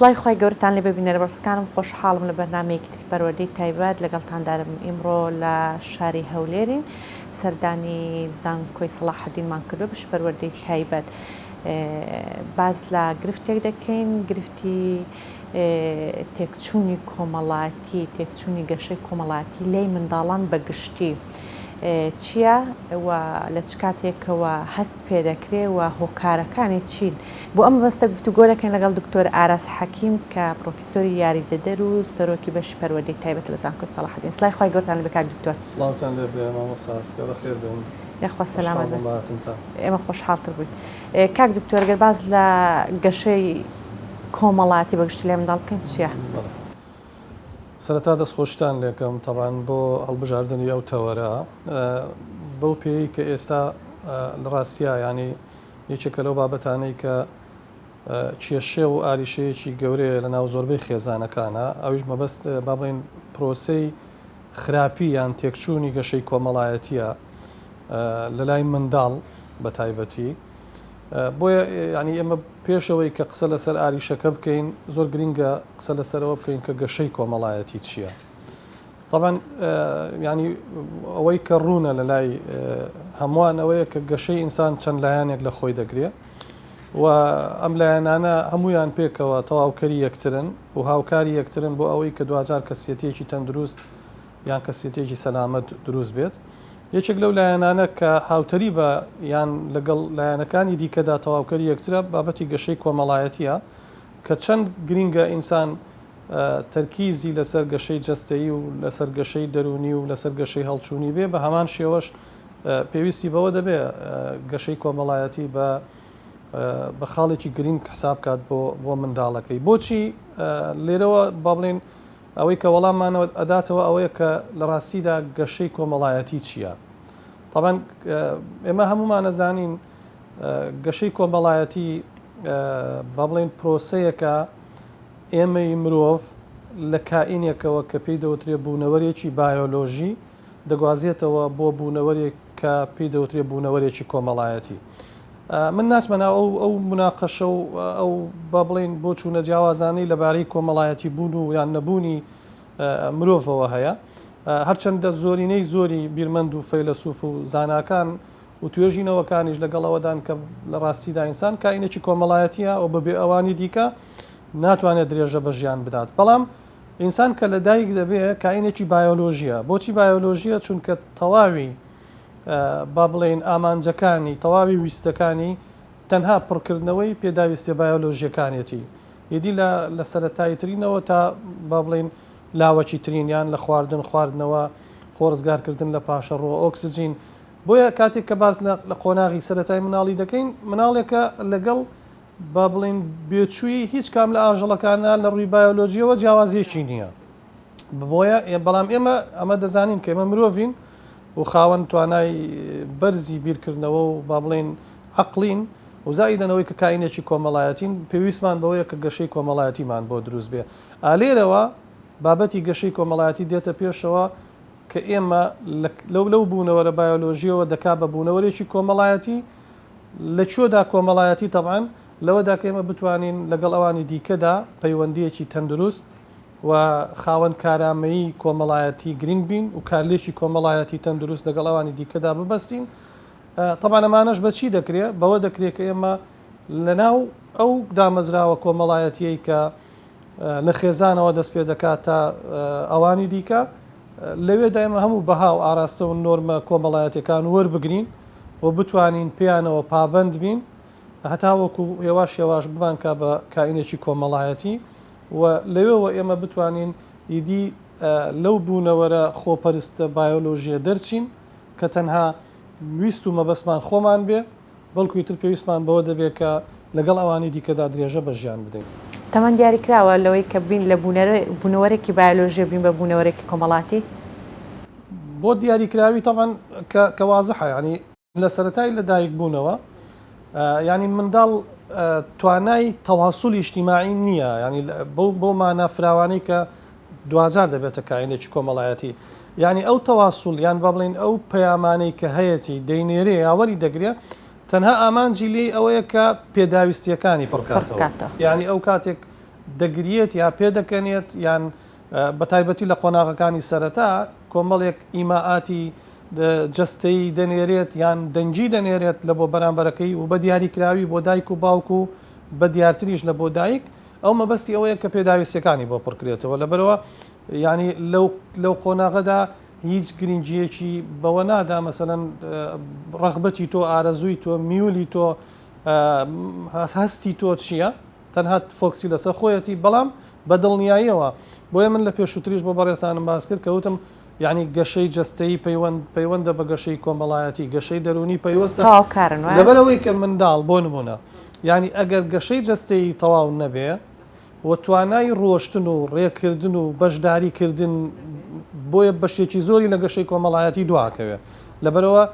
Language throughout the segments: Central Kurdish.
سڵای خۆی گەورتان لێ ببینێرە بەرزەکانم خۆشحاڵم لە بەرنامەیەکتری پەروەردەی تایبەت لەگەڵتاندارم ئیمڕۆ لە شاری هەولێرین سەردانی زانکۆی سەلاحەدینمان کردووە بەش پەروەردەی تایبەت باز لە گرفتێک دەکەین گرفتی تێکچوونی کۆمەڵایەتی تێکچوونی گەشەی کۆمەڵایەتی لای منداڵان بەگشتی چییە و لە چ کاتێکەوە هەست پێ دەکرێت و هۆکارەکانی چین بۆ ئەمە بەستە گفتوگۆ دەکەین لەگەڵ دکتۆر ئاراس حەکیم کە پرۆفیسۆری یاریدەدەر و سەرۆکی بەشی پەروەردەی تایبەت لە زانکۆی سەلاحەدین سڵای خۆی گەورتان لێ بێ کاک دکتۆر سڵاوتان لێ بێ مامۆستا ئەسکە بەخێر بێن یاخوا سەلامەت بێ ئێمە خۆشحاڵتر بووین کاک دکتۆر گەر باز لە گەشەی کۆمەڵایەتی بەگشتی لای منداڵ بکەین چییە؟ سەرەتا دەستخۆشتان لێکم تەبان بۆ هەڵبژاردننی ئەو تەوەرە بەو پێی کە ئێستا لە ڕاستیە ینی یەکێکە لەو بابەتانەی کە کێشێ و ئاریشەیەکی گەورەیە لە ناو زۆربەی خێزانەکانە ئەویش مەبەست با بڵێن پرۆسەی خراپی یان تێکچوونی گەشەی کۆمەڵایەتیە لە لای منداڵ بە تایبەتی بۆیە ینی ئێمە پێشەوەی کە قسە لەسەر ئاریشەکە بکەین زۆر گرینگە قسە لەسەرەوە بکەین کە گەشەی کۆمەڵایەتی چییە طبعاً ینی ئەوەی کە ڕوونە لە لای هەمووان ئەوەیە کە گەشەی ئینسان چەند لایەنێک لە خۆی دەگرێت و ئەم لایەنانە هەمویان پێکەوە تەواوکەری یەکترن و هاوکاری یەکترن بۆ ئەوەی کە دوجار کەسیەتێکی تەندروست یان کەسیەتێکی سەلامەت دروست بێت یەکێک لەو لایەنانە کە هاوتەری بە یان لەگەڵ لایەنەکانی دیکەدا تەواوکەری یەکترە بابەتی گەشەی کۆمەڵایەتیە کە چەند گرینگە ئینسان تەرکیزی لەسەر گەشەی جەستەیی و لەسەر گەشەی دەرونی و لەسەر گەشەی هەڵچوونی بێ بە هەمان شێوەش پێویستی بەوە دەبێ گەشەی کۆمەڵایەتی بە خاڵێکی گرنگ حساب کات بۆ منداڵەکەی بۆچی لێرەوە با بڵێن ئەوەی کە وەڵاممانەوە ئەداتەوە ئەوەیە کە لە ڕاستیدا گەشەی کۆمەڵایەتی چییە؟ طبعاً ئێمە هەمومان نەزانین گەشەی کۆمەڵایەتی با بڵێن پرۆسەیەکە ئێمەی مرۆڤ لە کائینێکەوە کە پێی دەوترێ بوونەوەرێکی بایۆلۆژی دەگوازێتەوە بۆ بوونەوەرێک کە پێی دەوترێ بوونەوەرێکی کۆمەڵایەتی من ناچمەنا ئەو مناقەشە و ئەو با بڵێن بۆ چوونە جیاوازانەی لەبارەی کۆمەڵایەتی بوون و یان نەبوونی مرۆڤەوە هەیە هەرچەندە زۆرینەی زۆری بیرمەند و فەیلسوف و زاناکان و توێژینەوەکانیش لەگەڵەوەدان کە لە ڕاستیدا ئینسان کائینێکی کۆمەڵایەتیە و بەبێ ئەوانی دیکە ناتوانێت درێژە بە ژیان بدات بەڵام ئینسان کە لە دایک دەبێت کائینێکی بایۆلۆژیە بۆچی بایۆلۆژیە چونکە تەواوی با بڵێن ئامانجەکانی تەواوی ویستەکانی تەنها پڕکردنەوەی پێداویستێ بایۆلۆژیەکانێتی هێدی لە سەرەتاییترینەوە تا با بڵێن لاوەکی ترینیان لە خواردنەوە خۆرزگارکردن لە پاشە ڕۆ ئۆکسسیجین بۆیە کاتێک کە باز لە قۆناغی سەرەتای مناڵی دەکەین مناڵێکە لەگەڵ با بڵێن بێچووی هیچ کام لە ئاژەڵەکانە لە ڕووی بایۆلۆژیەوە جیاوازیەکی نییە بۆیە بەڵام ئەمە دەزانین کە ئێمە مرۆڤین و خاوەن توانای بەرزی بیرکردنەوە و با بڵێن عەقڵین و زائیدەنەوەی کە کائینێکی کۆمەڵایەتین پێویستمان بەوەیە کە گەشەی کۆمەڵایەتیمان بۆ دروست بێ ئالێرەوە بابەتی گەشەی کۆمەڵایەتی دێتە پێشەوە کە ئێمە لەو بوونەوەرە بایۆلۆژیەوە دەکا بە بوونەوەرێکی کۆمەڵایەتی لە چۆدا کۆمەڵایەتی تەبعاً لەوەدا کە ئێمە بتوانین لەگەڵ ئەوانی دیکەدا پەیوەندیەکی تەندروست و خاوەن کارامەیی کۆمەڵایەتی گرنگ بین و کارلێکی کۆمەڵایەتی تەندروست لەگەڵ ئەوانی دیکەدا ببەستین طبعاً ئەمانەش بەچی دەکرێت بەوە دەکرێت کە ئێمە لەناو ئەو دامەزراوە کۆمەڵایەتیەی کە لە خێزانەوە دەست پێ دەکات تا ئەوانی دیکە لەوێدا ئێمە هەموو بەها و ئاراستە و نۆرمە کۆمەڵایەتەکان وەربگرین و بتوانین پێیانەوە پابند بین هەتا وەکو هێواش بوان کا بە کائینێکی کۆمەڵایەتی و لەوێەوە ئێمە بتوانین ئیدی لەو بوونەوەرە خۆپەرستە بایۆلۆژیە دەرچین کە تەنها ویست و مەبەستمان خۆمان بێ بەڵکوی تر پێویستمان بەوە دەبێت کە لەگەڵ ئەوانی دیکەدا درێژە بە ژیان بدەین تەمان دیاری کراوە لەوەی کە بین لە بوونەوەرێکی بایۆلۆژیە بین بە بوونەوەرێکی کۆمەڵاتی بۆ دیاریکراوی تەمان کە وازەحە ینی لە سەرەتای لە دایک بوونەوە ینی منداڵ توانای تەواسولی اجتیماعی نییە ینی بۆ مانە فراوانەی کە دوجار دەبێتە کائینێکی کۆمەڵایەتی یعنی ئەو تەواسول یان با بڵێن ئەو پەیامانەی کە هەیەی دەینێرێ یاوەری دەگرێت تەنها ئامانجی لێ ئەوەیە کە پێداویستیەکانی پڕکاتەوە یعنی ئەو کاتێک دەگرێت یا پێدەکەنێت یان بە تایبەتی لە قۆناغەکانی سەرەتا کۆمەڵێک ئیماعاتی جەستەی دەنێرێت یان دەنجی دەنێرێت لە بۆ بەرامبەرەکەی و بە دیاریکراوی بۆ دایک و باوکو و بە دیارتریش لە بۆ دایک ئەو مەبەستی ئەوەیە کە پێداویستەکانی بۆ پڕکرێتەوە لەبەرەوە ینی لەو قۆناغەدا هیچ گرنگجیەکی بەوە نادا مەسەلەن ڕەغبەتی تۆ ئارەزووی تۆ میولی تۆ هەستی تۆ چییە تەنها فۆکسی لەسەر خۆیەتی بەڵام بە دڵنیاییەوە بۆیە من لە پێشووتریش بۆ بەڕێستانم باس کرد کەوتم یعنی گەشەی جەستەی پەیوەندە بە گەشەی کۆمەڵایەتی گەشەی دەرونی پەیوەستە لەبەرەوەی کە منداڵ بۆ نمونە ینی ئەگەر گەشەی جەستەی تەواو نەبێ و توانای ڕۆشتن و ڕێکردن و بەشداریکردن بۆیە بەشێکی زۆری لە گەشەی کۆمەڵایەتی دواکەوێ لەبەرەوە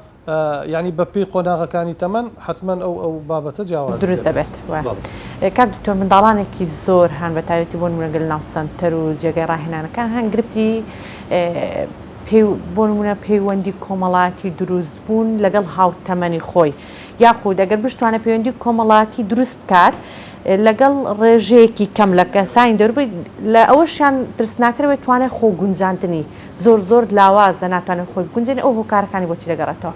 ینی بە پێی قۆناغەکانی تەمەەن حتمما ئەو بابەتە جیاواز دروست دەبێت کار دکتۆر منداڵانێکی زۆر هەن بە تایبەتی بۆ نمونەگەل ناو سنتەر و جێگەی ڕاهێنانەکان هەن گرفتی بۆ نمونە پەیوەندی کۆمەڵایەتی دروست بوون لەگەڵ هاوتەمەنی خۆی یاخود ئەگەر بشتوانە پەیوەندی کۆمەڵایەتی دروست بکات لەگەڵ ڕێژەیەکی کەم لە کەسانی دەروبێت لە ئەوەشیان ترسناکرەوەی توانێت خۆ گونجاندنی زۆر لاوازە ناتوانێت خۆی بگونجێنێ ئەو هۆکارەکانی بۆچی دەگەڕێتەوە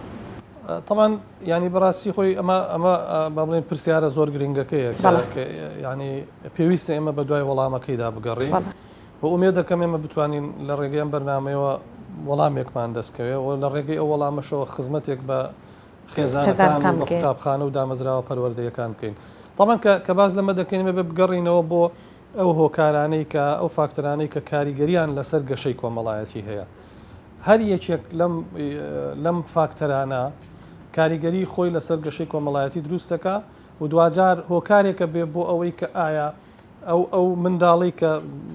طبعا ینی بەڕاستی خۆی ئەمە با بڵێن پرسیارە زۆر گرنگەکەیە ینی پێویستە ئێمە بە دوای وەڵامەکەیدا بگەڕی بۆ ئومێد دەکەم ئێمە بتوانین لە ڕێگەیان بەرنامەوە وەڵامێکمان دەستکەوێ و لە ڕێگەی ئەو وەڵامەشەوە خزمەتێک بە خێزانەکان بە قوتابخانە و دامەزراوە پەروەردەیەکان بکەین طبعا کە باز لەمە دەکەین بە بگەڕینەوە بۆ ئەو هۆکارانەی کە ئەو فاکتەرانەی کە کاریگەریان لەسەر گەشەی کۆمەڵایەتی هەیە هەر یەکێک لەم فاکتەرانە کاریگەری خۆی لەسەر گەشەی کۆمەڵایەتی دروستەکە و دوجار هۆکارێکە بێ بۆ ئەوەی کە ئایا ئەو منداڵی کە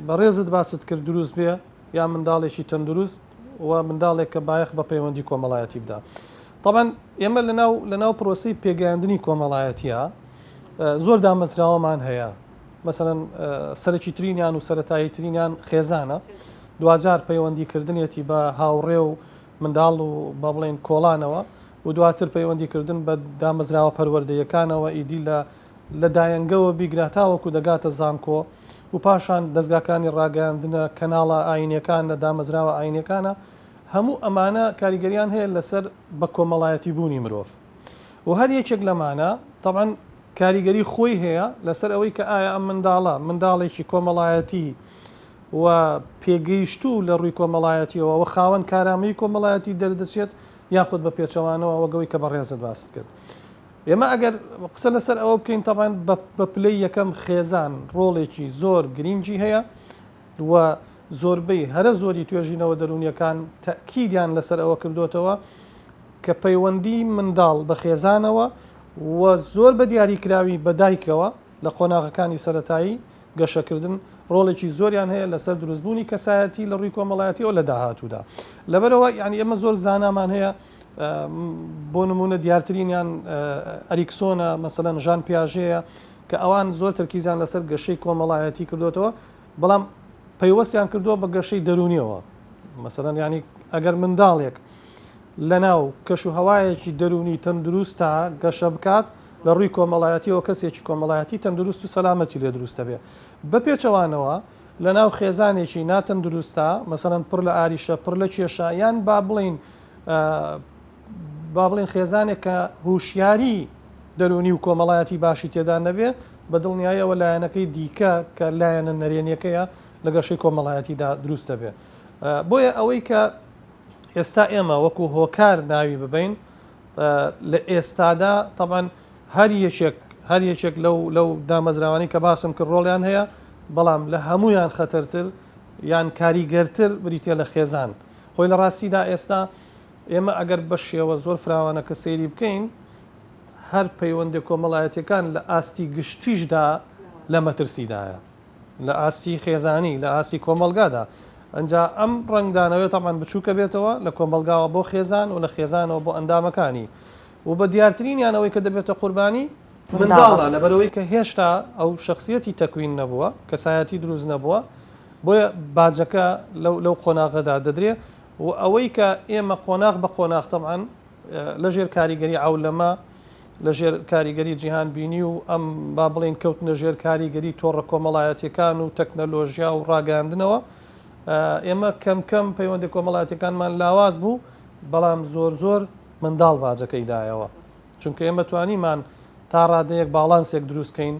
بەڕێزت باست کرد دروست بێ یا منداڵێکی تەندروست و منداڵێک کە بایەخ بە پەیوەندی کۆمەڵایەتی بدا طبعا ئێمە لەناو پرۆسی پێگەیاندنی کۆمەڵایەتیە زۆر دامەزراوەمان هەیە مەسەڵەن سەرکی ترینیان و سەرەتایی ترینیان خێزانە دوجار پەیوەندیکردنێتی بە هاوڕێ و منداڵ و با بڵێن کۆڵانەوە و دواتر پەیوەندیکردن بە دامەزراوە پەروەردەیەکانەوە ئیدی لە دایەنگەوە بیگراتاوەکو دەگاتە زانکۆ و پاشان دەستگاکانی ڕاگەاندنە کەناڵە ئاینەکان لە دامەزراوە ئاینەکانە هەموو ئەمانە کاریگەریان هەیە لەسەر بە کۆمەڵایەتی بوونی مرۆڤ و هەر یەکێک لەمانە طبعا کاریگەری خۆی هەیە لەسەر ئەوەی کە ئایا ئەم منداڵێکی کۆمەڵایەتی و پێگەیشتوو لە ڕووی کۆمەڵایەتیەوە و خاوەن کارامەی کۆمەڵایەتی دەردەچێت یاخود بە پێچەوانەوە وەگەوەی کە بەڕێزت باست کرد ئێمە ئەگەر قسە لەسەر ئەوە بکەین تەبان بە پلەی یەکەم خێزان ڕۆڵێکی زۆر گرنگی هەیە و زۆربەی هەرە زۆری توێژینەوە دەرونیەکان تەکیدیان لەسەر ئەوە کردوتەوە کە پەیوەندی منداڵ بە خێزانەوە و زۆر بە دیاریکراوی بەدایکەوە لە قۆناغەکانی سەرەتایی گەشەکردن ڕۆڵێکی زۆریان هەیە لەسەر دروستبوونی کەسایەتی لە ڕووی کۆمەڵایەتی و لە داهاتوودا لەبەرەوە یعنی ئێمە زۆر زانامان هەیە بۆ نمونە دیارترینیان ئەریکسۆنە مەسەلەن ژان پیاژەیە کە ئەوان زۆر تەرکیزان لەسەر گەشەی کۆمەڵایەتی کردوتەوە بەڵام پەیوەستیان کردووە بە گەشەی دەرونیەوە مەسەلەن ینی ئەگەر منداڵێک لە ناو کەش و هەوایەکی دەرونی تەندروستە گەشە بکات لە ڕووی کۆمەڵایەتیەوە کەسێکی کۆمەڵایەتی تەندروست و سەلامەتی لێ دروستە بێ بە پێچەوانەوە لە ناو خێزانێکی ناتەندروستە مەسەلەن پڕ لە ئاریشە پڕ لە کێشە یان با بڵین خێزانێک کە هوشیاری دەرونی و کۆمەڵایەتی باشی تێدا نەبێ بە دڵنیاییەوە لایەنەکەی دیکە کە لایەنە نەرێنیەکەیە لە گەشەی کۆمەڵایەتیدا دروستە بێ بۆیە ئەوەی کە ئێستا ئێمە وەکو هۆکار ناوی ببین لە ئێستادا طبعا هەر یەکێک لەو دامەزراوانی کە باسم کرد ڕۆڵیان هەیە بەڵام لە هەمویان خەتەرتر یان کاریگەرتر بریتە لە خێزان خۆی لە ڕاستیدا ئێستا ئێمە ئەگەر بە شێوە زۆر فراوانە کە سەیری بکەین هەر پەیوەندی کۆمەڵایەتەکان لە ئاستی گشتیشدا لە مەترسیدایە لە ئاستی خێزانی لە ئاستی کۆمەلگادا ئەنجا ئەم ڕنگدانەوەی تامان بچووکە بێتەوە لە کۆمەلگاوە بۆ خێزان و لە خێزانەوە بۆ ئەندامەکانی و بە دیارترینیانەوەی کە دەبێتە قوربانی منداڵە لەبەرەوەی کە هێشتا ئەو شخصیەتی تەکوین نەبووە کەسایەتی دروست نەبووە بۆیە باجەکە لەو قۆناغەدا دەدرێ و ئەوەی کە ئێمە قۆناغ بە قۆناغ تەمان لەژێر کاریگەری ئەولەمە لە ژێر کاریگەری جیهان بینی و ئەم با بڵێن کەوتنە ژێر کاریگەری تۆڕە کۆمەڵایەتیەکان و تەکنەلۆژیا و ڕاگەاندنەوە ئێمە کەم کەم پەیوەندی کۆمەڵایەتەکانمان لاواز بوو بەڵام زۆر منداڵ باجەکەیدایەوە چونکە ئێمە توانیمان تا ڕادەیەک باڵانسێک دروستکەین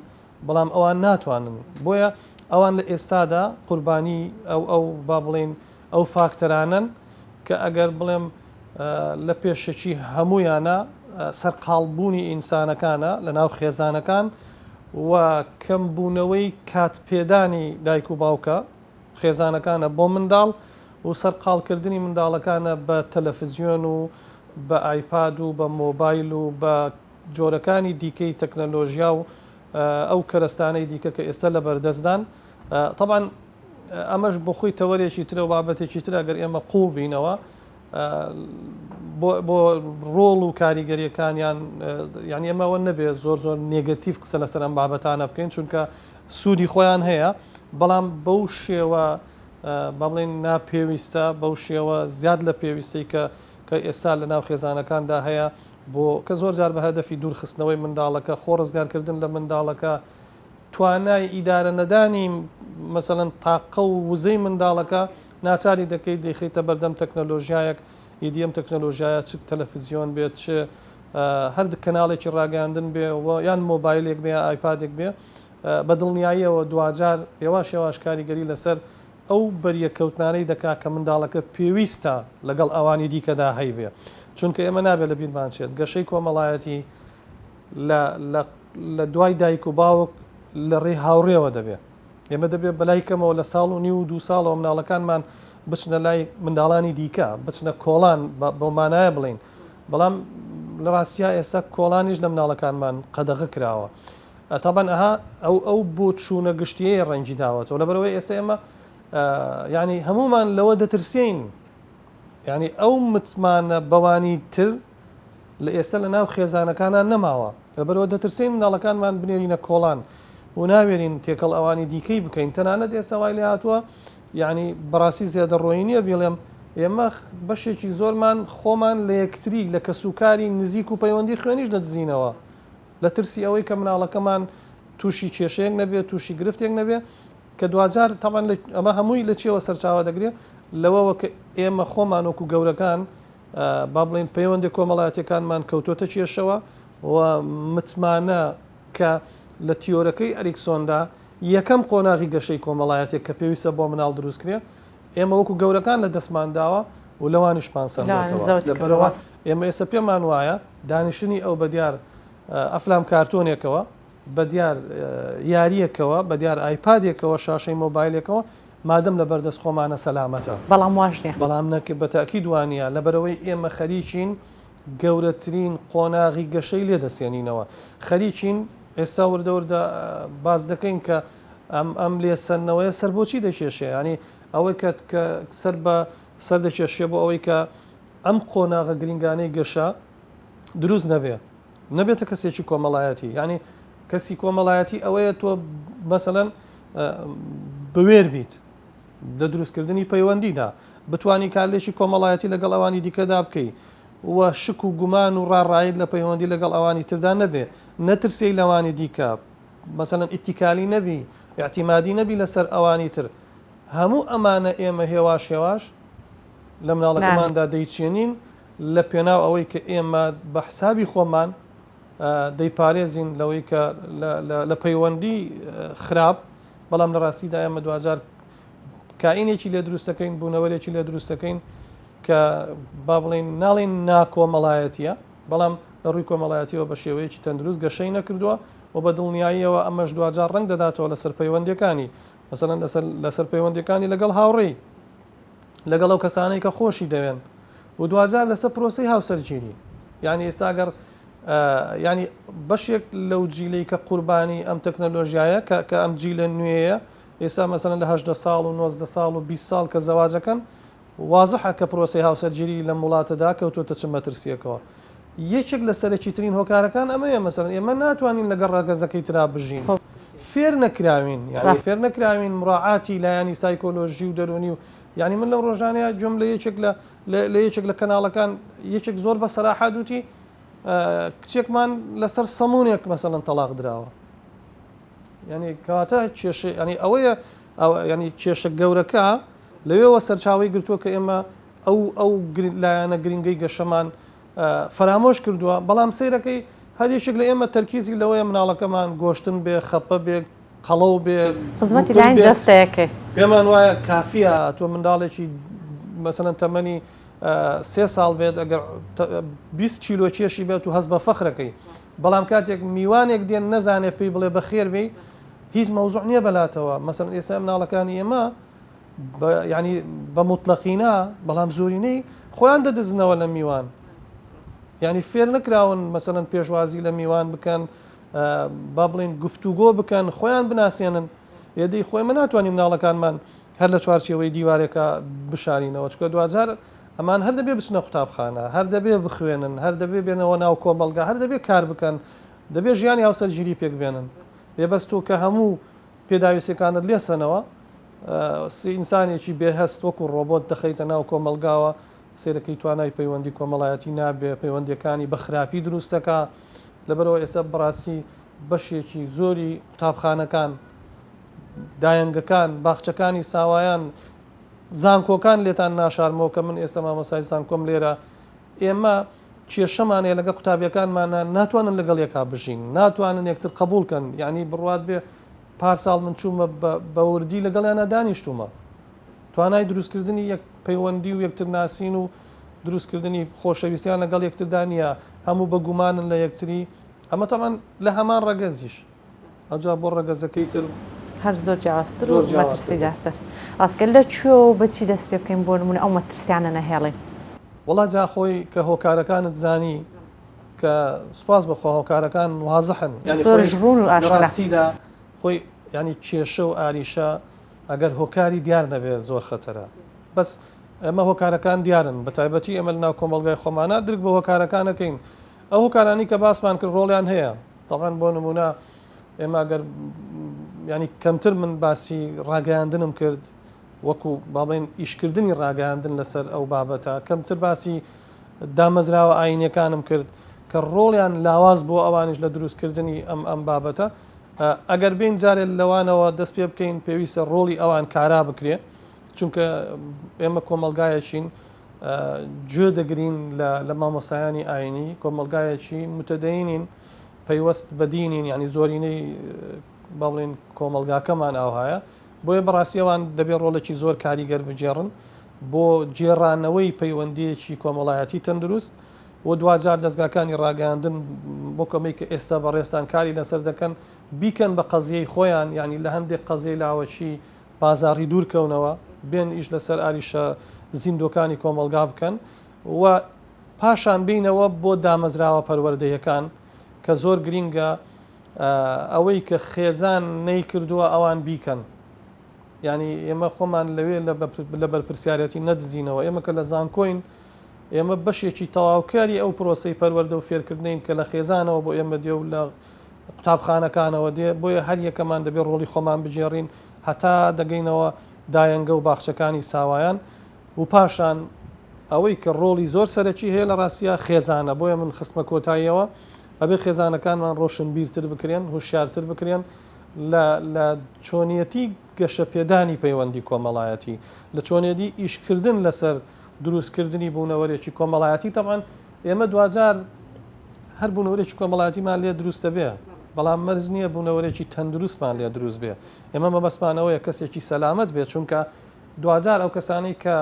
بەڵام ئەوان ناتوانن بۆیە ئەوان لە ئێستادا قوربانی ئەو با بڵێن ئەو فاکتەرانن کە ئەگەر بڵێم لە پێشەکی هەمویانە سەرقاڵبوونی ئینسانەکانە لە ناو خێزانەکان و کەمبوونەوەی کاتپێدانی دایک و باوکە خێزانەکانە بۆ منداڵ و سەرقاڵکردنی منداڵەکانە بە تەلەڤیزیۆن و بە ئایپاد و بە مۆبایل و بە جۆرەکانی دیکەی تەکنەلۆژیا و ئەو کەرەستانەی دیکە کە ئێستا لە بەردەستدان طبعاً ئەمەش بۆ خۆی تەوەرێکی ترە و بابەتێکی تر ئەگەر ئێمە قوڵ بینەوە بۆ ڕۆڵ و کاریگەریەکانیان یعنی ئێمەوە نەبێت زۆر نێگەتیڤ قسە لەسەر ئەم بابەتانە بکەین چونکە سوودی خۆیان هەیە بەڵام بەو شێوە با بڵێن ناپێویستە بەو شێوە زیاد لە پێویستەی کە ئێستا لە ناو خێزانەکاندا هەیە بۆ کە زۆر جار بە هەدەفی دوورخستنەوەی منداڵەکە خۆڕزگارکردن لە منداڵەکە توانای ئیدارە نەدانی مەسەڵەن تاقە و وزەی منداڵەکە ناچاری دەکەیت دەیخیتە بەردەم تەکنەلۆژیایەک ئیدیم تەکنەلۆژیایە چ تەلەڤیزیۆن بێت چ هەر کەناڵێکی ڕاگەاندن بێ یان مۆبایلێک بێ ئایپادێک بێ بە دڵنیاییەوە دوجار یێواش کاریگەری لەسەر ئەو بەریەکەوتنانەی دەکا کە منداڵەکە پێویستە لەگەڵ ئەوانی دیکەدا هەی بێ چونکە ئێمە نابێت لە بیرمان چێت گەشەی کۆمەڵایەتی لە دوای دایک و باوک لە ڕێی هاوڕێەوە دەبێت ئێمە دەبێت بەلای کەمەوە لە ساڵ و 2 ساڵەوە مناڵەکانمان بچنە لای منداڵانی دیکە بچنە کۆڵان بۆمانایە بڵین بەڵام لە ڕاستیا ئێستا کۆڵانیش لە مناڵەکانمان قەدەغە کراوە تابان ئەو بۆ چوونە گشتیەیە ڕەنگی داوەتەوە لەبەرەوەی ئێستا ئێمە ینی هەمومان لەوە دەترسین ینی ئەو متمانە بەوانی تر لە ئێستا لە ناو خێزانەکانان نەماوە لەبەرەوە دەترسین مناڵەکانمان بنێرینە کۆڵان و ناوێرین تێکەڵ ئەوانی دیکەی بکەین تەنانەت ئێستا وای لێ هاتووە یعنی بەڕاستی زیادە ڕۆی نییە بڵێم ئێمە بەشێکی زۆرمان خۆمان لە یەکتری لە کەسوکاری نزیک و پەیوەندی خوێنیش دەدزینەوە لە ترسی ئەوەی کە مناڵەکەمان تووشی کێشەیەک نەبێت تووشی گرفتێک نەبێت کە دوجار تاوان ئەمە هەمووی لە چێوە سەرچاوە دەگرێت لەوەوە کە ئێمە خۆمان وەکو گەورەکان با بڵێن پەیوەندی کۆمەڵایەتەکانمان کەوتۆتە کێشەوە و متمانە کە لە تیۆرەکەی ئەریکسۆندا یەکەم قۆناغی گەشەی کۆمەڵایەتێک کە پێویستە بۆ مناڵ دروستکرێ ئێمە وەکو گەورەکان لە دەستمانداوە و لەوانیشمان سەرەوە ئێمە ئێستا پێمان وایە دانیشتنی ئەو بەدیار ئەفلام کارتۆنێکەوە بەدیار یاریەکەوە بەدیار ئایپادێکەوە شاشەی مۆبایلێکەوە مادەم لە بەردەست خۆمانە سەلامەتە بەڵام واشنێ بەڵام نەکە بەتاکی دوانە لەبەرەوەی ئێمە خەریکین گەورەترین قۆناغی گەشەی لێ دەسێنینەوە خەریکین ئێستا وردەوردە باز دەکەین کە ئەم لێسەرنەوەی سەر بۆچی دەکێشێ ینی ئەوەی کە سەر بە سەر دەکێشێ بۆ ئەوەی کە ئەم قۆناغە گرنگانەی گەشە دروست نەبێتە کەسێکی کۆمەڵایەتی ینی کەسی کۆمەڵایەتی ئەوەیە تۆ مەسەڵەن بوێر بیت لە دروستکردنی پەیوەندیدا بتانی کارلێکی کۆمەڵایەتی لەگەڵ ئەوانی دیکەدا بکەی وە شک و گومان و ڕاڕایت لە پەیوەندی لەگەڵ ئەوانی تردا نەبێ نەترسی لەوانی دیکە مەسەڵەن ئیتیکالی نەبی اعتیمادی نەبی لەسەر ئەوانی تر هەموو ئەمانە ئێمە هێواش لە مناڵەکەماندا دەیچێنین لە پێناو ئەوەی کە ئێمە بە حسابی خۆمان دەیپارێزین لەوەی کە لە پەیوەندی خراپ بەڵام لە ڕاستیدا ئێمە دوجار کائینێکی لێ دروستەکەین بوونەوەرێکی لێ دروستەکەین کە با بڵێن ناڵێن ناکۆمەڵایەتیە بەڵام لە ڕووی کۆمەڵایەتیەوە بە شێوەیەکی تەندروست گەشەی نەکردووە و بە دڵنیاییەوە ئەمەش دوجار ڕەنگ دەداتەوە لەسەر پەیوەندیەکانی مەسەڵەن لەسەر پەیوەندیەکانی لەگەڵ هاوڕێی لەگەڵ ئەو کەسانەی کە خۆشی دەوێن و دوجار لەسەر پرۆسی هاوسەرگیری یعنی ئێستاگەر ینی بەشێک لەو جیلەی کە قوربانی ئەم تەکنەلۆژیایە کە ئەم جیلە نوێیە ئێستا مەسەڵەن لە 18 ساڵ و 19 ساڵ و 20 ساڵ کە زەواجەکەن وازحە کە پرۆسی هاوسەرگیری لە وڵاتەدا کەوتۆتە چ مەترسیەکەوە یەکێک لە سەرەکی ترین هۆکارەکان ئەمەیە مەسەڵەن ئێمە ناتوانین لەگەڵ ڕاگەزەکەی ترا بژین فێر نەکراوین یعنی فێر نەکراوین مراعاتی لایانی سایکۆلۆژی و دەرونی و یعنی من لەو ڕۆژانەیە جۆم لە یەکێک لە کەناڵەکان یەکێک زۆر بە سەراحەت وتی کچێکمان لەسەر سەمونێک مەسەڵەن تەلاق درراوە ینی کەواتە کێشە ینی ئەوەیە ینی کێشە گەورەکە لەوێەوە سەرچاوی گرتووە کە ئێمە ئەو لایەنە گرنگەی گەشەمان فەرامۆش کردووە بەڵام سیرەکەی هەریشێک لە ئێمە تەرکیزی لەوەیە مناڵەکەمان گۆشتن بێ خەپە بێ قەڵەو بێ خزمەتی لاین جەستەیەکێ پێمان وایە کافیە تۆ منداڵێکی مەسەڵەن تەمەنی 3 ساڵ بێت ئەگەر 20 کیلۆ کێشی بێت و هەست بە فەخرەکەی بەڵام کاتێک میوانێک دێن نەزانێت پێی بڵێ بەخێر بێ هیچ مەوزوع نییە بەلاتەوە مەسەڵەن ئێستا مناڵەکانی ئێمە ینی بە موتلەقینە بەڵام زۆرینەی خۆیان دەدزنەوە لە میوان ینی فێر نەکراون مەسەڵەن پێشوازی لە میوان بکەن با بڵین گفتوگۆ بکەن خۆیان بناسیێنن هێدەی خۆی من ناتوانین مناڵەکانمان هەر لە چوارچێوەی دیوارێکە بشارینەوە چکە دوجار ئەمان هەر دەبێ بچنە قوتابخانە هەر دەبێ بخوێنن هەر دەبێ بێنەوە ناو کۆمەلگا هەر دەبێ کار بکەن دەبێ ژیانی هاوسەرگیری پێک بێنن بێبەست و کە هەموو پێداویستەکانت لێسەنەوە ئینسانێکی بێهەست وەکو ڕۆبۆت دەخەیتە ناو کۆمەلگاوە سێرەکەی توانای پەیوەندی کۆمەڵایەتی نابێ پەیوەندیەکانی بە خراپی دروستەکە لەبەرەوە ئێستا بەڕاستی بەشێکی زۆری قوتابخانەکان دایەنگەکان باخچەکانی ساوایان زانکۆکان لێتان ناشارمەوە کە من ئێستا مامۆسای زانکۆم لێرە ئێمە کێشەمانەیە لەگە قوتابیەکانمانە ناتوانن لەگەڵ یەکا بژین ناتوانن یەکتر قبولکەن یعنی بڕوات بێ پارساڵ من چوومە بە وردی لەگەڵیانە دانیشتومە توانای دروستکردنی یەک پەیوەندی و یەکتر ناسین و دروستکردنی خۆشەویستیان لەگەڵ یەکتردانە هەموو بە گومانن لە یەکتری ئەمە تەمان لە هەمان ڕەگەزیش ئەجا بۆ ڕەگەزەکەی تر هەر زۆر جیاواستر و مەترسیداتر ئاسکە لە کوێ و بەچی دەست پێ بکەین بۆ نمونە ئەو مەترسیانە نەهێڵین وڵا جا خۆی کە هۆکارەکانت زانی کە سوپاس بەخۆ هۆکارەکان وازەحن زۆرش ڕوون و ئاشکراستیدا خۆی ینی کێشە و ئاریشە ئەگەر هۆکاری دیار نەبێت زۆر خەتەرە بەس ئەمە هۆکارەکان دیارن بە تایبەتی ئەمە ناو کۆمەلگای خۆمانە درک بە هۆکارەکانەکەین ئەو هۆکارانی کە باسمان کرد ڕۆڵیان هەیە تەڵەن بۆ نمونە ئێمە ئەگەر ینی کەمتر من باسی ڕاگەیاندنم کرد وەکو باڵێن ئیشکردنی ڕاگەیاندن لەسەر ئەو بابەتە کەمتر باسی دامەزراوە ئاینەکانم کرد کە ڕۆڵیان لاواز بۆ ئەوانش لە دروستکردنی ئەم بابەتە ئەگەر بین جارێت لەوانەوە دەست پێ بکەین پێویستە ڕۆڵی ئەوان کارا بکرێ چونکە ئێمە کۆمەلگایەکین گوێ دەگرین لە مامۆسایانی ئاینی کۆمەلگایەکی متەدەینین پەیوەست بەدینین ینی زۆرینەی باڵێن کۆمەلگاکەمان ئاوهایە بۆیە بەڕاستیەوان دەبێت ڕۆڵێکی زۆر کاریگەر بجێڕن بۆ جێڕانەوەی پەیوەندیەکی کۆمەڵایەتی تەندروست و دوجار دەستگاکانی ڕاگەاندن بۆ کەمەی کە ئێستا بەڕێستان کاری لەسەر دەکەن بیکەن بە قەزیەی خۆیان ینی لە هەندێک قەزیەی لاوەچی بازاڕی دوورکەونەوە بێن ئیش لەسەر ئاریشە زیندۆکانی کۆمەلگا بکەن و پاشان بینەوە بۆ دامەزراوە پەروەردەیەکان کە زۆر گرینگە ئەوەی کە خێزان نەیکردووە ئەوان بیکەن ینی ئێمە خۆمان لەوێ لە بەرپرسیارەتی نەدزینەوە ئێمە کە لە زانکۆین ئێمە بەشێکی تەواوکاری ئەو پرۆسی پەروەردە و فێرکردنین کە لە خێزانەوە بۆ ئێمە دێ و لە قوتابخانەکانەوە دێ بۆیە هەر یەکەمان دەبێت ڕۆڵی خۆمان بجێڕین هەتا دەگەینەوە دایەنگە و باخچەکانی ساوایان و پاشان ئەوەی کە ڕۆڵی زۆر سەرەکی هەیە لە ڕاستیە خێزانە بۆیە من خستمە کۆتاییەوە ئەبێ خێزانەکانمان ڕۆشنبیرتر بکرێن هوشیارتر بکرێن لە چۆنیەتی گەشە پێدانی پەیوەندی کۆمەڵایەتی لە چۆنیەتی ئیشکردن لەسەر دروستکردنی بوونەوەرێکی کۆمەڵایەتی تەمان ئێمە دوجار هەر بوونەوەرێکی کۆمەڵایەتیمان لێ دروستە بێ بەڵام مەرز نییە بوونەوەرێکی تەندروستمان لێ دروست بێ ئێمە مەبەستمانەوەیە کەسێکی سەلامەت بێت چونکە دوجار ئەو کەسانی کە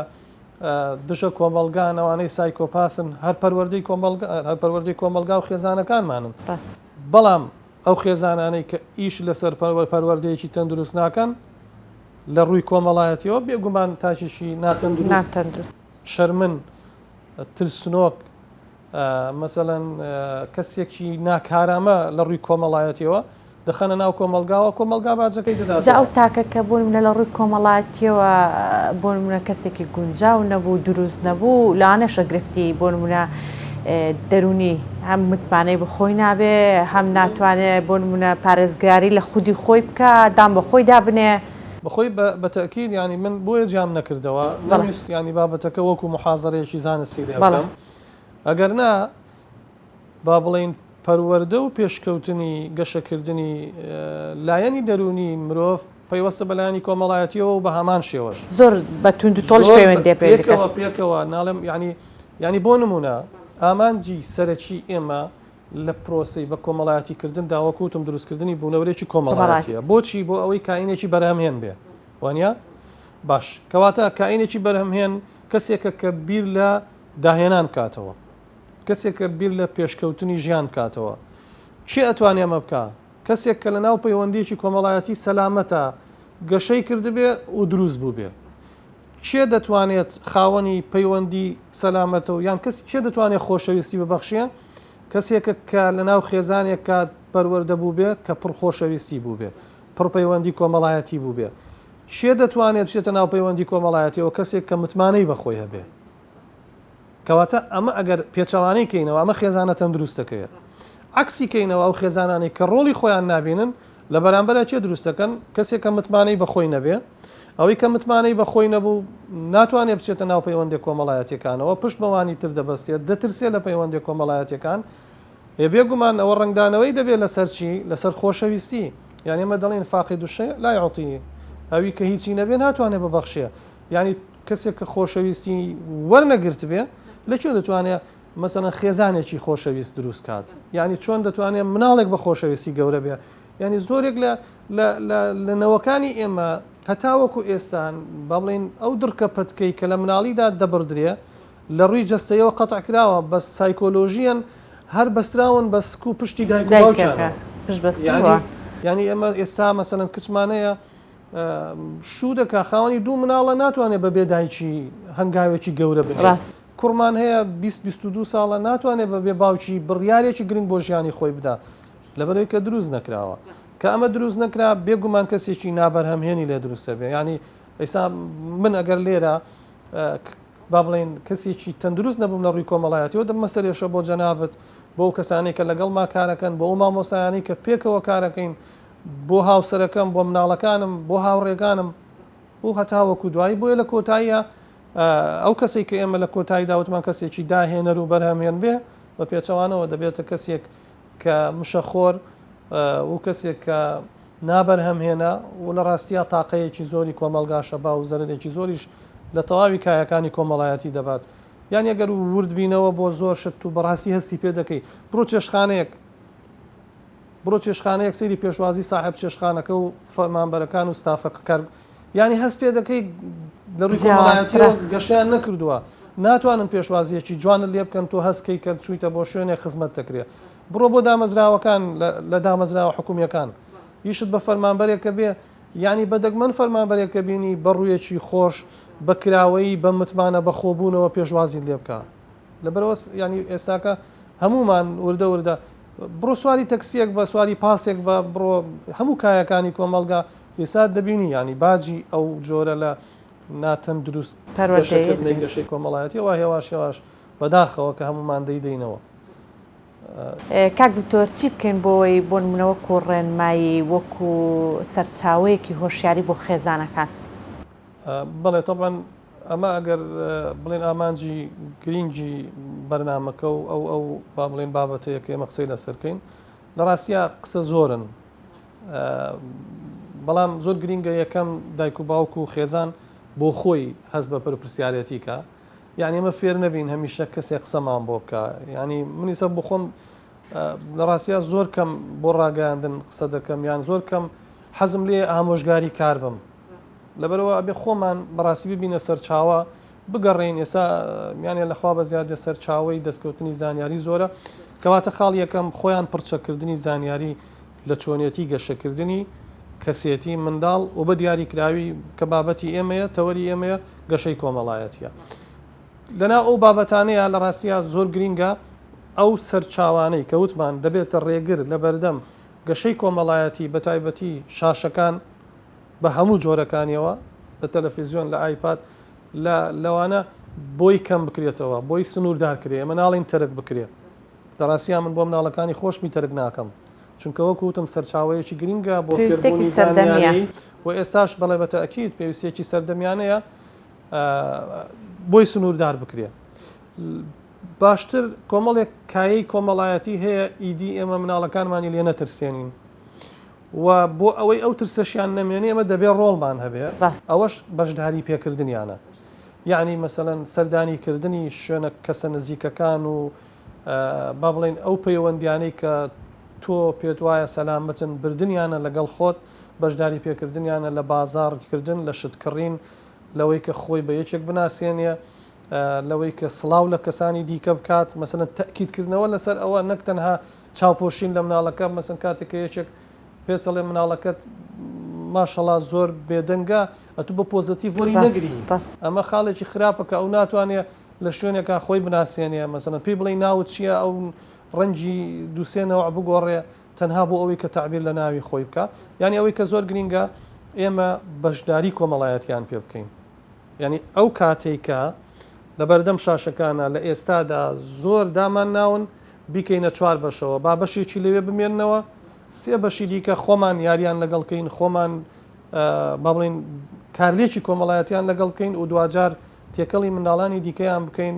دژە کۆمەلگان ئەوانەی سایکۆپاثن هەر پەروەردەی کۆمەلگا و خێزانەکانمانن بەڵام ئەو خێزانانەی کە ئیش لەسەر پەروەردەیەکی تەندروست ناکەن لە ڕووی کۆمەڵایەتیەوە بێگومان تاکیشی ناتەندروست شەرمن ترسنۆک مەسەڵەن کەسێکی ناکارامە لە ڕووی کۆمەڵایەتیەوە دەخەنە ناو کۆمەلگا باجەکەی دەدات ئەو تاکە کە بۆ منە لە ڕووی کۆمەڵایەتیەوە بۆ منە کەسێکی گونجاو نەبوو دروست نەبوو لاانەشە گرفتی بۆ منە دەرونی هەم متمانەی بخۆی نابێ هەم ناتوانێت بۆ منە پارێزگاری لە خودی خۆی بکە دام بە خۆی دابنێ بەخۆی بەتەکیید ینی من بۆیە جام نەکردەوە نەویست ینی بابەتەکە وەکو محازەرەیەکی زانستی لێ بکەم ئەگەر نا با بڵین پەروەردە و پێشکەوتنی گەشەکردنی لایەنی دەرونی مرۆڤ پەیوەستە بەلایانی کۆمەڵایەتیەوە و بە هەمان شێوەش زۆر بە تونند و تۆڵش پەیوەندی پێکەوە ناڵم ینی بۆ نمونە ئامانجی سەرەکی ئێمە لە پرۆسی بە کۆمەڵایەتیکردن داوەکوتم دروستکردنی بوونەوەرێکی کۆمەڵایەتیە بۆچی بۆ ئەوەی کائینێکی بەرهەمهێن بێ وانە باش کەواتە کائینێکی بەرهەمهێن کەسێکە کە بیر لە داهێنان کاتەوە کەسێکە بیر لە پێشکەوتنی ژیان کاتەوە چی ئەتوانێ ئەمە بکە کەسێک کە لە ناو پەیوەندیەکی کۆمەڵایەتی سەلامەتە گەشەی کردبێ و دروست بوو بێ چێ دەتوانێت خاوەنی پەیوەندی سەلامەتە و یان کەس چێ دەتوانێت خۆشەویستی ببەخشیە کەسێکە کە لە ناو خێزانێک کات پەروەردە بوو بێ کە پڕ خۆشەویستی بوو بێ پڕ پەیوەندی کۆمەڵایەتی بوو بێ چێ دەتوانێت بچێتە ناو پەیوەندی کۆمەڵایەتیەوە کەسێک کە متمانەی بەخۆی هەبێ کەواتە ئەمە ئەگەر پێچەوانەی کەینەوە ئەمە خێزانە تەندروستەکەیە عکسی کەینەوە ئەو خێزانانی کە ڕۆڵی خۆیان نابینن لە بەرامبەر چێ دروستەکەن کەسێک کە متمانەی بەخۆی نەبێ ئەوەی کە متمانەی بەخۆی نەبوو ناتوانێت بچێتە ناو پەیوەندی کۆمەڵایەتیەکانەوە پشت بەوانی تر دەبەستێت دەترسێت لە پەیوەندی کۆمەڵایەتیەکان بێگومان ئەوە ڕنگدانەوەی دەبێت لەسەر چی لەسەر خۆشەویستی یعنی ئێمە دەڵێن فاقد الشەیء لا يعطيه ئەوی کە هیچی نەبێ ناتوانێت ببەخشێ یعنی کەسێک کە خۆشەویستی وەرنەگرت بێ لەکوێ دەتوانێت مەسەڵەن خێزانێکی خۆشەویست دروست کات یعنی چۆن دەتوانێت مناڵێک بە خۆشەویستی گەورە بێ ینی زۆرێک لە نەوەکانی ئێمە هەتاوەکو ئێستان با بڵێن ئەو دڕکە پەتکەی کە لە مناڵیدا دەبردرێ لە ڕووی جەستەیەوە قەتع کراوە بە سایکۆلۆژیەن هەر بەستراون بە سک و پشتی دایک و باوکیان ینی ئێمە ئێستا مەسەڵەن کچمانەیە شوو دەکا خاوەنی دوو مناڵە ناتوانێت بە بێدایکی هەنگاوێکی گەورە بن کوڕمان هەیە 22 ساڵە ناتوانێت بە بێ باوکی بڕیارێکی گرنگ بۆ ژیانی خۆی بدا لەبەرەوەی کە دروست نەکراوە کە ئەمە دروست نەکرا بێگومان کەسێکی نابەرهەمهێنی لێ دروستە بێ ینی ئێستا من ئەگەر لێرە با بڵێن کەسێکی تەندروست نەبووم لە ڕووی کۆمەڵایەتیەوە دەمە سەرێشە بۆ جەنابەت بۆ کەسانی کە لەگەڵ ما کارەکەن بۆ ئەو مامۆسایانی کە پێکەوە کارەکەین بۆ هاوسەرەکەم بۆ مناڵەکانم بۆ هاوڕێگانم و هەتاوەکو دوایی بۆیە لە کۆتاییە ئەو کەسێک کە ئێمە لە کۆتایی داوتمان کەسێکی داهێنەر و بەرهەمهێن بێ بە پێچەوانەوە دەبێتە کەسێک کە مشەخۆر و کەسێک کە نابەرهەمهێنا و لە ڕاستیە تاقەیەکی زۆری کۆمەلگاشە با و زەرێکی زۆریش لە تەواوی کایەکانی کۆمەڵایەتی دەبات یان ئەگەر وردبینەوە بۆ زۆر شت و بەڕاستی هەستی پێ دەکەی بڕۆ چێشخانەیەک سەیری پێشوازی صاحب چێشخانەکە و فەرمانبەرەکان و ستافەکە کار ینی هەست پێ دەکەی لە ڕووی کۆمەڵایەتیەوە گەشیان نەکردووە ناتوانن پێشوازیەکی جوانت لێ بکەن تۆ هەستکەی کە چوویتە بۆ شوێنێک خزمەت دەکرێت بڕۆ بۆ دامەزراوەکان لە دامەزراوە حکومیەکان یشت بە فەرمانبەرێکە بێ ینی بەدەگمەن فەرمانبەرێکە بینی بەڕوویەکی خۆش بەکراوەی بە متمانە بە خۆبوونەوە پێشوازی لێ بکە لەبەرەوە ینی ئێستاکە هەمومان وردە بڕۆ سواری تەکسیەک بە سواری پاسێک بە بڕۆ هەموو کایەکانی کۆمەلگا ئێستا دەبینی ینی باجی ئەو جۆرە لە ناتەن دروست پەروەردەی گەشەی کۆمەڵایەتی وا هێواش بەداخەوە کە هەمومان دەیدەینەوە کاک دکتۆر چی بکەین بۆی بۆ نمونەوە کوڕێنمایی وەکو سەرچاوەیەکی هۆشیاری بۆ خێزانەکان بەڵێ تۆبان ئەمە ئەگەر بڵێن ئامانجی گرنگی بەرنامەکە و ئەو با بڵێن بابەتەیە کە ئێمە قسەی لەسەرکەین لە ڕاستیە قسە زۆرن بەڵام زۆر گرنگە یەکەم دایک و باوک و خێزان بۆ خۆی هەست بە پرسیارەتی کە یعنی ئەمە فێر نەبین هەمیشە کەسێک قسەمان بۆ بکە ینی منیسە بۆ خۆم لە ڕاستیە زۆر کەم بۆ ڕاگەاندن قسە دەکەم یان زۆر کەم حەزم لێ ئامۆژگاری کار بم لەبەرەوە ئەبێ خۆمان بەڕاستی ببینە سەرچاوە بگەڕێین ئێستا یانێ لەخوا بە زیاد لە سەرچاوەی دەستکەوتنی زانیاری زۆرە کەواتە خاڵ یەکەم خۆیان پڕچەکردنی زانیاری لە چۆنیەتی گەشەکردنی کەسێتی منداڵ و بە دیاریکراوی کە بابەتی ئێمەیە تەوەری ئێمەیە گەشەی کۆمەڵایەتیە لەنا ئەو بابەتانەیە لە ڕاستیە زۆر گرینگە ئەو سەرچاوانەی کە وتمان دەبێتە ڕێگر لە بەردەم گەشەی کۆمەڵایەتی بە تایبەتی شاشەکان بە هەموو جۆرەکانیەوە بە تەلەڤیزیۆن لە ئایپاد لەوانە بۆی کەم بکرێتەوە بۆی سنووردارکرێ مناڵین تەرک بکرێت لە ڕاستیان من بۆ مناڵەکانی خۆشمی تەرک ناکەم چونکە وەکوتم سەرچاوەیەکی گرینگە بۆ فێربوونی زانیاری و ئێستاش بەڵێ بە تەئەکید پێویستێکی سەردەمیانەیە بۆی سنووردار بکرێت باشتر کۆمەڵێک کایی کۆمەڵایەتی هەیە ئیدی ئێمە مناڵەکانمانی لێ نەترسێنین و بۆ ئەوەی ئەو ترسەشیان نەمێنێ ئەمە دەبێت ڕۆڵمان هەبێ ئەوەش بەشداری پێکردنیانە یعنی مەسەڵەن سەردانیکردنی شوێنە کەسە نزیکەکان و با بڵێن ئەو پەیوەندیانەی کە تۆ پێت وایە سەلامەتن بردنیانە لەگەڵ خۆت بەشداری پێکردنیانە لە بازارکردن لە شتکڕین لەوەی کە خۆی بە یەکێک بناسیێنە لەوەی کە سڵاو لە کەسانی دیکە بکات مەسەڵەن تەکیدکردنەوە لەسەر ئەوە نەک تەنها چاوپۆشین لە مناڵەکە مەسەن کاتێک کە یەکێک پێتەڵێ مناڵەکەت ماشەڵا زۆر بێدەنگە ئەتو بە پۆزتیڤ وەری نەگری ئەمە خاڵێکی خراپە کە ئەو ناتوانێت لە شوێنێکا خۆی بناسیێنێ مەسەڵەن پێی بڵێ ناوت چییە ئەو ڕەنجی دووسێنەوە بگۆڕێ تەنها بۆ ئەوەی کە تعبیر لە ناوی خۆی بکە یعنی ئەوەی کە زۆر گرینگە ئێمە بەشداری کۆمەڵایەتیان پێ بکەین یعنی ئەو کاتێکە لە بەردەم شاشەکانە لە ئێستادا زۆر دامان ناون بیکەینە چوار بەشەوە با بەشێکی لەوێ بمێننەوە سێ بەشی دیکە خۆمان یاریان لەگەڵکەین خۆمان با بڵێن کارلێکی کۆمەڵایەتیان لەگەڵ بکەین و دوجار تێکەڵی منداڵانی دیکەیان بکەین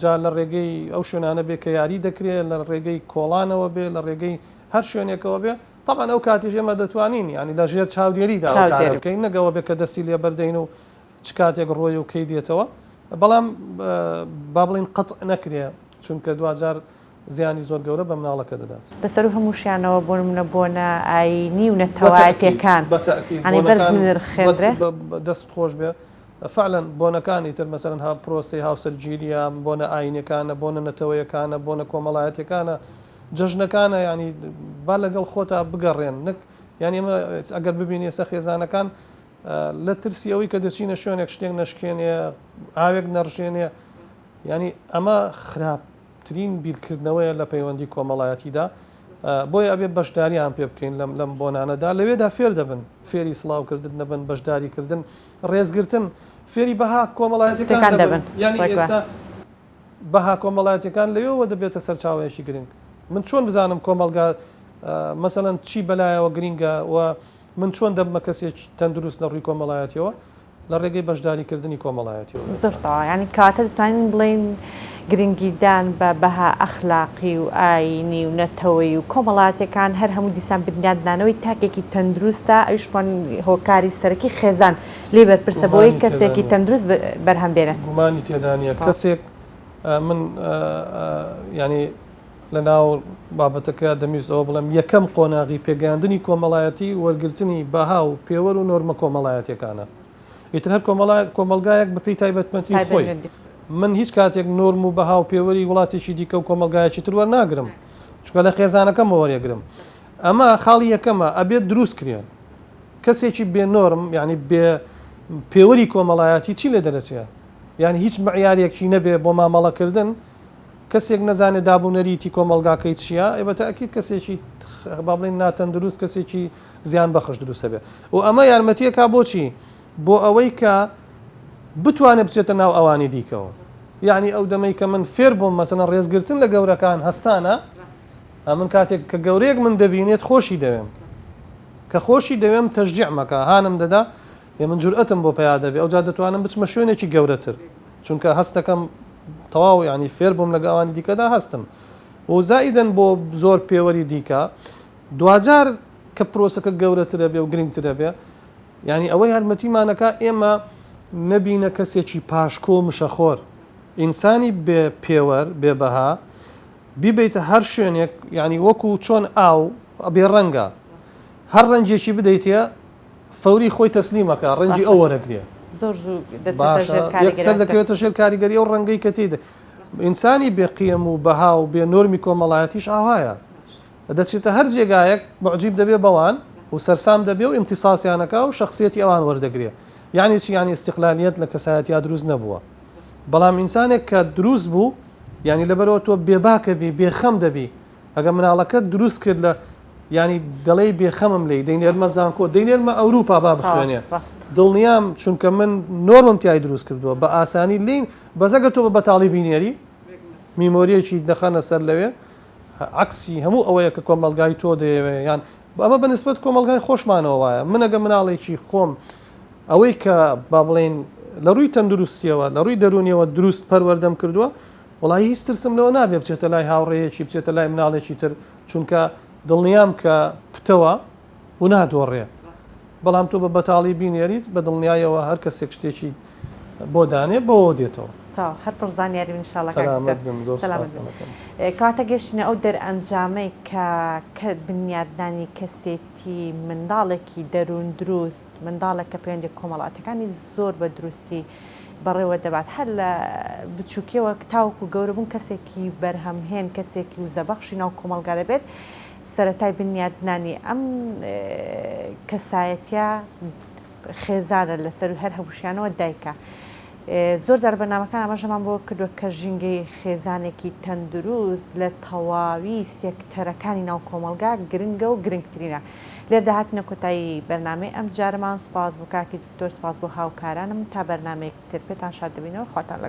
جا لە ڕێگەی ئەو شوێنانە بێ کە یاری دەکرێت لە ڕێگەی کۆڵانەوە بێ لە ڕێگەی هەر شوێنێکەوە بێ طبعاً ئەو کاتی ژێمە دەتوانین ینی لە ژێر چاودێریدا بکەین نەگەوە بێ کە دەستی لێ بەردەین و چ کاتێک ڕۆی و کەی دێتەوە بەڵام با بڵین قەت نەکرێ چونکە دوجار زیانی زۆر گەورە بە مناڵەکە دەدات بەسەر و هەمووشیانەوە بۆ منە بۆنە ئاینی و نەتەوایەتیەکان ئەنی بەرز منرخێنرێ دەست خۆش بێ فعلا بۆنەکانی تر مەسەرەن ها پرۆسی هاوسەرگیریە بۆنە ئاینەکانە بۆنە نەتەوەیەکانە بۆنە کۆمەڵایەتەکانە جەژنەکانە ینی با لەگەڵ خۆتا بگەڕێن نەک ینی ئەمە ئەگەر ببینێ سە خێزانەکان لە ترسی ئەوەی کە دەچینە شوێنێک شتێک نەشکێنێ ئاوێک نەڕژێنێ ینی ئەمە خراپترین بیرکردنەوەیە لە پەیوەندی کۆمەڵایەتیدا بۆیە ئەبێ بەشداریان پێ بکەین لەم بۆنانەدا لەوێدا فێر دەبن فێری سڵاوکردن دەبن بەشداریکردن ڕێزگرتن فێری بەها کۆمەڵایەتەکان دەبن ینی ئێستا بەها کۆمەڵایەتەکان لەوێەوە دەبێتە سەرچاوەیەکی گرنگ من چۆن بزانم کۆمەلگا مەسەڵەن چی بەلایەوە گرینگە و من چۆن دەبمە کەسێکی تەندروست لە ڕووی کۆمەڵایەتیەوە لە ڕێگەی بەشداریکردنی کۆمەڵایەتیەوە زۆرتەوە ینی کاتە دەتوانین بڵێن گرنگیدان بە بەها ئەخلاقی و ئاینی و نەتەوەی و کۆمەڵاتەکان هەر هەموو دیسان بنیادنانەوەی تاکێکی تەندروستە ئەوشمان هۆکاری سەرەکی خێزان لێ بەرپرسە بۆی کەسێکی تەندروست بەرهەم بێنە گومانی تێدانە کەسێک من ینی لە ناو بابەتەکە دەمیستەوە بڵم یەکەم قۆناغی پێگەاندنی کۆمەڵایەتی وەرگرتنی بەها و پێوەەر و نۆرمە کۆمەڵایەتەکانە ئیتر هەر کۆمەلگایەک بەپی تایبەتمەندی خۆی من هیچ کاتێک نۆرم و بەها و پێوەری وڵاتێکی دیکە و کۆمەلگایەکی تر وەرناگرم چکە لە خێزانەکەم وەریەگرم ئەمە خاڵی یەکەمە ئەبێت دروست کرێن کەسێکی بێ نۆرم یعنی بێ پێوەری کۆمەڵایەتی چی لێ دەرەچێت یعنی هیچ معیارێکی نەبێ بۆ مامەڵەکردن کەسێک نەزانێت دابوونەریتی کۆمەلگاکەی چییە ئێبەتە ئەکیید کەسێکی با بڵێن ناتەندروست کەسێکی زیان بەخش دروستە بێ و ئەمە یارمەتیەکە بۆچی بۆ ئەوەی کە بتوانێت بچێتە ناو ئەوانی دیکەوە یعنی ئەو دەمەی کە من فێر بووم مەسەڵەن ڕێزگرتن لە گەورەکان هەستانە من کاتێک کە گەورەیەک من دەبینێت خۆشی دەوێم کە خۆشی دەوێم تەشجیع مەکە هانم دەدا من جورئەتم بۆ پیا دەبێ ئەو جا دەتوانم بچمە شوێنێکی گەورەتر چونکە هەستەکەم تەواو ینی فێر بووم لە ئەوانی دیکەدا هەستم و زائیدەن بۆ زۆر پێوەری دیکە دوجار کە پرۆسەکە گەورەترە بێ و گرنگترە بێ ینی ئەوەی هەرمەتیمانەکە ئێمە نەبینە کەسێکی پاشکۆ مشەخۆر ئینسانی بێ پێوەر بێبەها بیبیتە هەر شوێنێک ینی وەکو چۆن ئاو بێ ڕەنگە هەر ڕەنجێکی بدەیتە فەوری خۆی تەسلیمەکە ڕەنجی ئەو وەرەگرێ زۆر یەکسەر دەکەوێتە ژێر کاریگەری ئەو ڕەنگەی کە تێدا ئینسانی بێقیەم و بەها و بێ نۆرمی کۆمەڵایەتیش ئاوایە دەچێتە هەر جێگایەک معجیب دەبێ بەوان و سەرسام دەبێ و ئیمتیساسیانەکە و شخصیەتی ئەوان وەردەگرێ یعنی چی ینی استقلالیت لە کەسایەتیا دروست نەبووە بەڵام ئینسانێک کە دروست بوو ینی لەبەرەوە تۆ بێباکە بی بێخەم دەبی ئەگە مناڵەکەت دروست کرد لە ینی دەڵێ بێخەمم لێ دەینێرمە زانکۆ دەینێرمە ئەوروپا با بخوێنێ دڵنیام چونکە من نۆرمم تیای دروست کردووە بە ئاسانی لین بەزەگە تۆ بە بەتاڵی بینێری میمۆریەکی دەخەنە سەر لەوێ عکسی هەموو ئەوەیە کە کۆمەلگای تۆ دەیەوێ یان ئەمە بەنسبەت کۆمەلگای خۆشمانەوە وایە منەگە مناڵێکی خۆم ئەوەی کە با بڵێن لە ڕووی تەندروستیەوە لە ڕووی دەرونیەوە دروست پەروەردەم کردووە وڵی هیچ ترسم لەوە نابێ بچێتە لای هاوڕێیەکی بچێتە لای مناڵێکی تر چونکە دڵنیام کە پتەوە و نادۆڕێ بەڵام تۆ بە بەتاڵی بینێریت بە دڵنیایەوە هەر کەسێک شتێکی بۆ دانێ بۆ دێتەوە تا هەر پرزانیاری منشاڵە زۆر کاتە گەشتنە ئەو دەرئەنجامەی کە بنیاددانی کەسێتی منداڵێکی دەروون دروست منداڵێک کە پەیوەندی کۆمەڵاتەکانی زۆر بە دروستی بەڕێوە دەبات هەر لە بچووکەوە تاوکو گەورەبوون کەسێکی بەرهەمهێن کەسێکی وزەبەخشی ناو کۆمەلگا دەبێت سەرەتای بنیادنانی ئەم کەسایەتە خێزانە لەسەر هەر هەمووشیانەوە دایکە. زۆر جار بەنامەکان ئاماژەمان بۆ کردووە کە ژینگەی خێزانێکی تەندروست لە تەواوی سێکتەرەکانی ناو کۆمەلگا گرنگە و گرنگترینە. لێر داهاتنە کۆتایی بەرنامەی ئەم جارمان سپاس بۆ کاکی دکتۆر سپاس بۆ هاوکارانم تا بەرنامەیەک تر پێتان شاد دەبینەوە خواتان لەگەڵ.